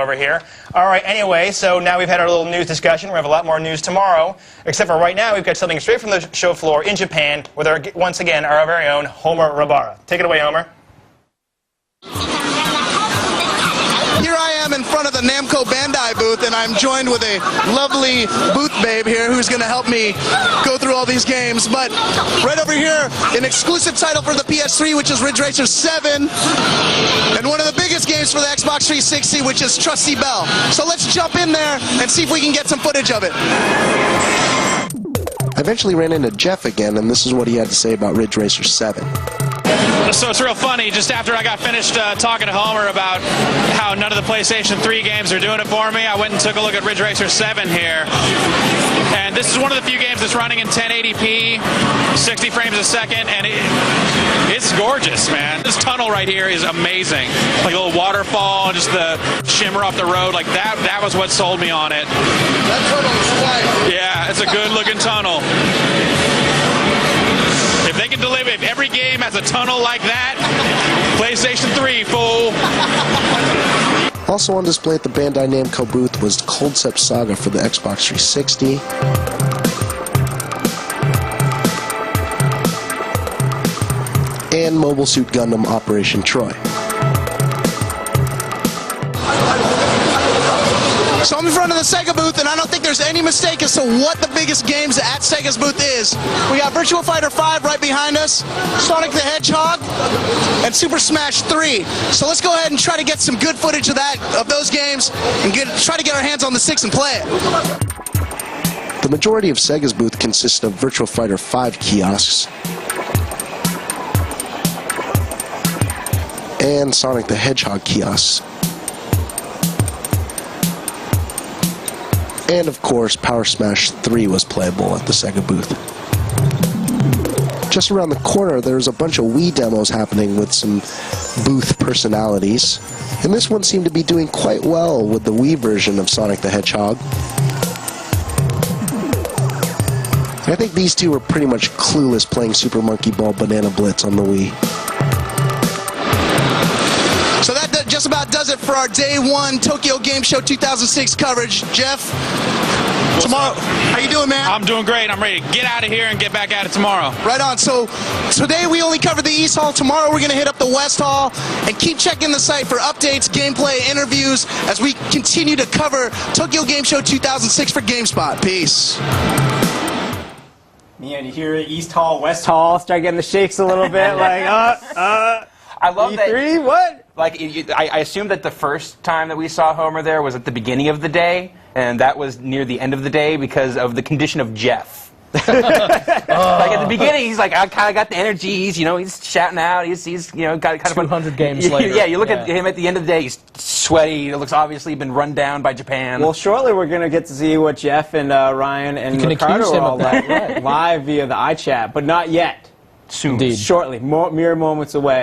over here. All right, anyway, so now we've had our little news discussion. We have a lot more news tomorrow, except for right now we've got something straight from the show floor in Japan with, once again, our very own Homer Rabara. Take it away, Homer. Here I am in front of the Namco Bandai booth, and I'm joined with a lovely booth babe here who's going to help me go through all these games. But right over here, an exclusive title for the PS3, which is Ridge Racer 7, and one of the biggest games for the Xbox 360, which is Trusty Bell. So let's jump in there and see if we can get some footage of it. I eventually ran into Jeff again, and this is what he had to say about Ridge Racer 7. So it's real funny, just after I got finished talking to Homer about how none of the PlayStation 3 games are doing it for me, I went and took a look at Ridge Racer 7 here. And this is one of the few games that's running in 1080p, 60 frames a second, and it's gorgeous, man. This tunnel right here is amazing. Like a little waterfall, just the shimmer off the road, like that was what sold me on it. That tunnel's white. Yeah, it's a good looking tunnel. If they can deliver, if every game has a tunnel like that, PlayStation 3, fool. Also on display at the Bandai Namco booth was Concept Saga for the Xbox 360. And Mobile Suit Gundam Operation Troy. So I'm in front of the Sega booth, and I don't think there's any mistake as to what the biggest games at Sega's booth is. We got Virtua Fighter 5 right behind us, Sonic the Hedgehog, and Super Smash 3. So let's go ahead and try to get some good footage of those games, and try to get our hands on the 6 and play it. The majority of Sega's booth consists of Virtua Fighter 5 kiosks and Sonic the Hedgehog kiosks. And of course, Power Smash 3 was playable at the Sega booth. Just around the corner, there's a bunch of Wii demos happening with some booth personalities. And this one seemed to be doing quite well with the Wii version of Sonic the Hedgehog. And I think these two were pretty much clueless playing Super Monkey Ball Banana Blitz on the Wii. So that just about does it for our Day 1 Tokyo Game Show 2006 coverage. Jeff, tomorrow, how you doing, man? I'm doing great. I'm ready to get out of here and get back at it tomorrow. Right on. So today we only covered the East Hall. Tomorrow we're going to hit up the West Hall, and keep checking the site for updates, gameplay, interviews as we continue to cover Tokyo Game Show 2006 for GameSpot. Peace. Yeah, you hear East Hall, West Hall, start getting the shakes a little bit, like, I love E3, that. what? Like, I assumed that the first time that we saw Homer there was at the beginning of the day, and that was near the end of the day because of the condition of Jeff. Like at the beginning, he's like, I kind of got the energy. He's, he's shouting out. He's got kind of 200 games later. Yeah, you look at him at the end of the day. He's sweaty. It looks obviously been run down by Japan. Well, shortly we're going to get to see what Jeff and Ryan and Ricardo are all like live via the iChat, but not yet. Soon. Shortly, mere moments away.